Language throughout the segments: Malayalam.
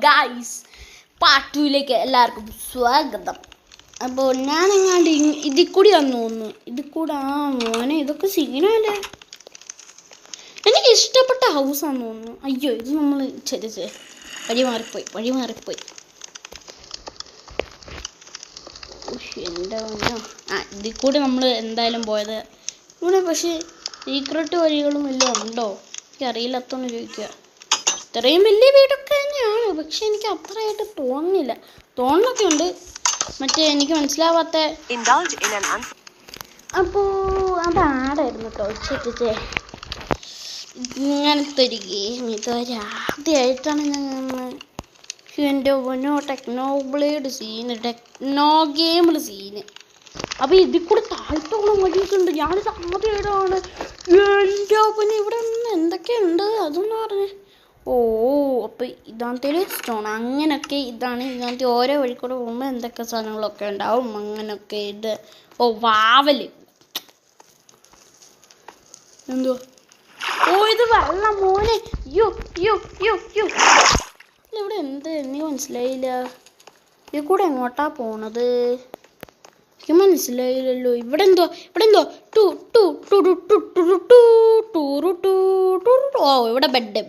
ഗായ്സ് പാർട്ടിയിലേക്ക് എല്ലാവർക്കും സ്വാഗതം. അപ്പോൾ ഞാനെങ്ങാണ്ട് ഇതിൽ കൂടി തോന്നുന്നു. ഇതിൽ കൂടെ മോനെ ഇതൊക്കെ സീനല്ലേ. എനിക്ക് ഇഷ്ടപ്പെട്ട ഹൗസാന്ന് തോന്നുന്നു. അയ്യോ ഇത് നമ്മൾ വഴി മാറിപ്പോയി. എൻ്റെ ഇതിൽ കൂടി നമ്മൾ എന്തായാലും പോയത് ഇവിടെ. പക്ഷേ സീക്രട്ട് വഴികളും വല്ലതും ഉണ്ടോ എനിക്കറിയില്ലാത്തോന്ന് ചോദിക്കുക. ഇത്രയും വലിയ വീടൊക്കെ തന്നെയാണ്, പക്ഷെ എനിക്ക് അത്രയായിട്ട് തോന്നുന്നൊക്കെ ഉണ്ട്. മറ്റേ എനിക്ക് മനസ്സിലാവാത്ത അപ്പോൾ അതാടായിരുന്നു കേട്ടോ. ഇങ്ങനത്തെ ഒരു ഗെയിം ഇതുവരെ ആദ്യമായിട്ടാണ് ഞാൻ. എൻ്റെ ഒന്നോ ടെക്നോ ഗെയിമിൽ സീന്. അപ്പോൾ ഇതിൽ കൂടെ താഴ്ത്തോളം വഴിയൊക്കെയുണ്ട്. ഞാനിത് ആദ്യമായിട്ടാണ്. എൻ്റെ ഒപ്പം ഇവിടെ എന്തൊക്കെയുണ്ട് അതൊന്ന് പറഞ്ഞേ. അപ്പോൾ ഇതാണത്തെ സ്റ്റോൺ അങ്ങനെയൊക്കെ ഇതാണ്. ഇതിനകത്ത് ഓരോ വഴിക്കൂടെ പോകുമ്പോൾ എന്തൊക്കെ സാധനങ്ങളൊക്കെ ഉണ്ടാവും അങ്ങനെയൊക്കെ. ഇത് വാവല് എന്തുവാ? ഇത് വെള്ളം മോനെ. ഇവിടെ എന്ത് എനിക്ക് മനസ്സിലായില്ല. ഇതിൽ കൂടെ എങ്ങോട്ടാ പോണത് എനിക്ക് മനസ്സിലായില്ലല്ലോ. ഇവിടെ എന്തോ ഇവിടെ ബെഡ്.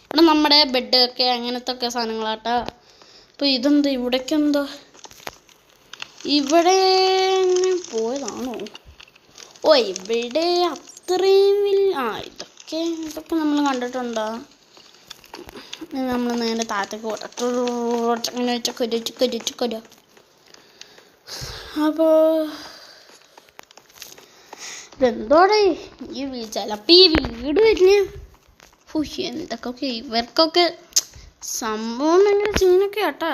ഇവിടെ നമ്മുടെ ബെഡ് ഒക്കെ അങ്ങനത്തെ ഒക്കെ സാധനങ്ങളാട്ടാ. അപ്പോൾ ഇതെന്താ ഇവിടേക്കെന്തോ ഇവിടെ പോയതാണോ? ഇവിടെ അത്രയും ഇതൊക്കെ നമ്മൾ കണ്ടിട്ടുണ്ടോ? നമ്മൾ നേരെ താഴത്തേക്ക് അങ്ങനെ കൊര. അപ്പോൾ ഇതെന്തോടെ ചിലപ്പോൾ ഈ വീട് വരുന്നേ. എന്തൊക്കെ ഇവർക്കൊക്കെ സംഭവം ഭയങ്കര സീനൊക്കെ ആട്ടാ.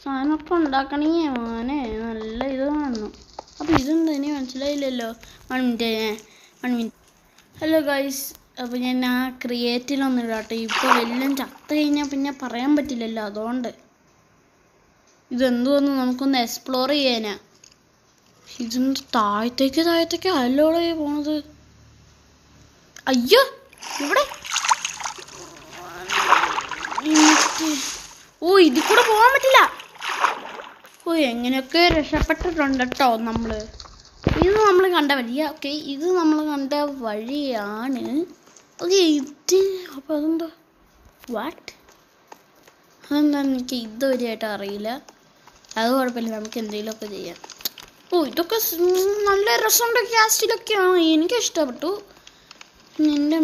സാധനമൊക്കെ ഉണ്ടാക്കണേ മോനെ നല്ല ഇത് കാണുന്നു. അപ്പോൾ ഇതെന്താ ഇനി മനസ്സിലായില്ലല്ലോ. 1 മിനിറ്റ്. ഹലോ ഗൈസ്, അപ്പോൾ ഞാൻ ക്രിയേറ്റിലൊന്നും ഇടാട്ടെ. ഇപ്പോൾ എല്ലാം ചത്ത് കഴിഞ്ഞാൽ പിന്നെ പറയാൻ പറ്റില്ലല്ലോ. അതുകൊണ്ട് ഇതെന്തുവന്ന് നമുക്കൊന്ന് എക്സ്പ്ലോർ ചെയ്യാനാ. ഇതെന്ത് താഴത്തേക്ക് അല്ലോടെ പോണത്. അയ്യോ ഇവിടെ ഇതിൽ കൂടെ പോകാൻ പറ്റില്ല. എങ്ങനെയൊക്കെ രക്ഷപ്പെട്ടിട്ടുണ്ട് കേട്ടോ നമ്മൾ. ഇത് നമ്മൾ കണ്ട വഴിയാ. ഇത് നമ്മൾ കണ്ട വഴിയാണ്. അപ്പോൾ അതെന്താ അതെന്താണെന്ന് എനിക്ക് ഇതുവരെയായിട്ട് അറിയില്ല. അത് കുഴപ്പമില്ല, നമുക്ക് എന്തെങ്കിലുമൊക്കെ ചെയ്യാം. ഇതൊക്കെ നല്ല രസമുണ്ട്. കാസ്റ്റിലൊക്കെയാണ്, എനിക്കിഷ്ടപ്പെട്ടു. ഇതിൻ്റെ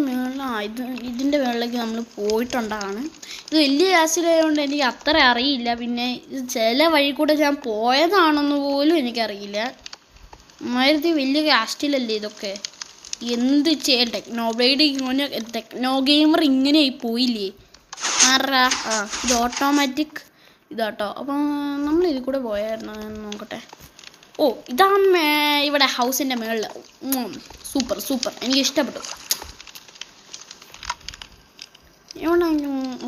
ഇതിൻ്റെ മുകളിലേക്ക് നമ്മൾ പോയിട്ടുണ്ടാണ്. ഇത് വലിയ കാസ്റ്റിലായതുകൊണ്ട് എനിക്ക് അത്ര അറിയില്ല. പിന്നെ ചില വഴി കൂടെ ഞാൻ പോയതാണെന്ന് പോലും എനിക്കറിയില്ല. അമ്മാതിരി വലിയ കാസ്റ്റിലല്ലേ ഇതൊക്കെ. എന്ത് ചെയ്യാൻ ടെക്നോ ഗെയിമർ ഇങ്ങനെയായി പോയില്ലേ. ഇത് ഓട്ടോമാറ്റിക് ഇതാട്ടോ. അപ്പം നമ്മൾ ഇതിൽ കൂടെ പോയായിരുന്നു. നോക്കട്ടെ. ഇതാണ് ഇവിടെ ഹൗസിൻ്റെ മുകളിൽ. സൂപ്പർ എനിക്ക് ഇഷ്ടപ്പെട്ടു.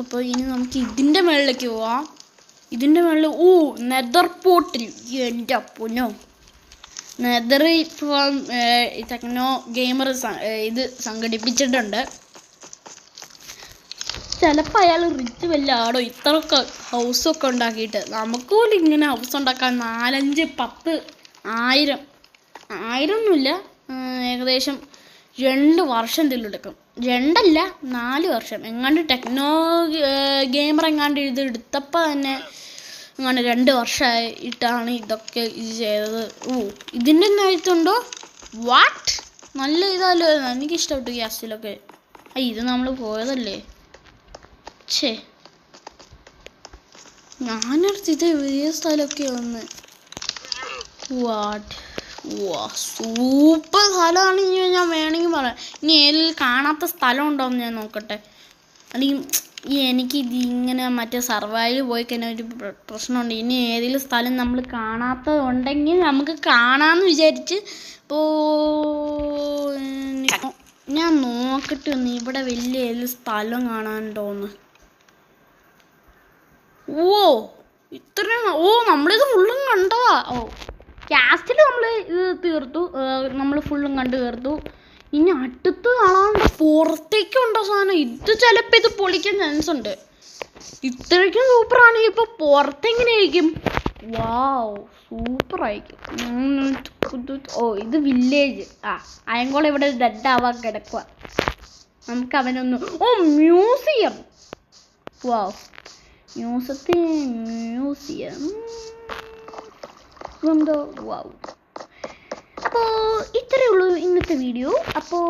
അപ്പോൾ ഇനി നമുക്ക് ഇതിൻ്റെ മുകളിലേക്ക് പോവാം. ഇതിൻ്റെ മുകളിൽ നെതർ പോർട്ടിൽ. എൻ്റെ പൊന്നോ, നെതർ ഇപ്പോൾ ടെക്നോ ഗെയിമർ ഇത് സംഘടിപ്പിച്ചിട്ടുണ്ട്. ചിലപ്പോൾ അയാൾ റിച്ച് വല്ല ആടോ ഇത്രയൊക്കെ ഹൗസൊക്കെ ഉണ്ടാക്കിയിട്ട്. നമുക്ക് പോലും ഇങ്ങനെ ഹൗസ് ഉണ്ടാക്കാൻ 4, 5, 10, 1000 ഒന്നുമില്ല, ഏകദേശം 2 വർഷം എടുക്കും. 2 അല്ല 4 വർഷം എങ്ങാണ്ട്. ടെക്നോ ഗെയിമർ എങ്ങാണ്ട് ഇത് എടുത്തപ്പോൾ തന്നെ അങ്ങനെ 2 വർഷമായിട്ടാണ് ഇതൊക്കെ ഇത് ചെയ്തത്. ഇതിൻ്റെ എന്നായിട്ടുണ്ടോ നല്ല ഇതല്ലോ. എനിക്കിഷ്ടപ്പെട്ടു ഗ്യാസിലൊക്കെ. ഇത് നമ്മൾ പോയതല്ലേ. ഞാനടുത്ത് ഇത് വലിയ സ്ഥലമൊക്കെ വന്ന് സൂപ്പർ സ്ഥലമാണ്. ഞാൻ വേണമെങ്കിൽ പറയാം. ഇനി ഏതിൽ കാണാത്ത സ്ഥലം ഉണ്ടോയെന്ന് ഞാൻ നോക്കട്ടെ. അല്ലെങ്കിൽ എനിക്ക് ഇങ്ങനെ മറ്റേ സർവൈവ് പോയി കഴിഞ്ഞാൽ ഒരു പ്രശ്നമുണ്ട്. ഇനി ഏതെങ്കിലും സ്ഥലം നമ്മൾ കാണാത്തതുണ്ടെങ്കിൽ നമുക്ക് കാണാമെന്ന് വിചാരിച്ച് ഞാൻ നോക്കട്ടെ ഒന്ന് ഇവിടെ വലിയ ഏതെങ്കിലും സ്ഥലം കാണാനുണ്ടോന്ന്. ഇത്രയും നമ്മളിത് ഫുള്ളും കണ്ടതാ. കാസ്റ്റിൽ നമ്മൾ ഇത് തീർത്തു. നമ്മൾ ഫുള്ളും കണ്ടു തീർത്തു. ഇനി അടുത്ത് കാണാണ്ട് പുറത്തേക്കുണ്ടോ സാധനം. ഇത് ചിലപ്പോൾ ഇത് പൊളിക്കാൻ ചാൻസ് ഉണ്ട്. ഇത്രയ്ക്കും സൂപ്പറാണെങ്കിൽ ഇപ്പൊ പുറത്തെങ്ങനെയായിരിക്കും? വാവ്, സൂപ്പറായിരിക്കും. ഓ, ഇത് വില്ലേജ്. അയങ്കോളം ഇവിടെ ഡെഡ് ആവാൻ കിടക്കുക. നമുക്ക് അവനൊന്ന് മ്യൂസിയം. വാവ്, മ്യൂസിയം എന്തോ. വാവ്. അപ്പോൾ ഇത്രയേ ഉള്ളൂ ഇന്നത്തെ വീഡിയോ. അപ്പോൾ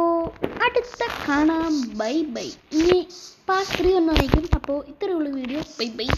അടുത്ത കാണാം. Bye bye. ഇനി പാർട്ട് 3 ഒന്നായിരിക്കും. അപ്പോൾ ഇത്രയേ ഉള്ളൂ വീഡിയോ. Bye bye.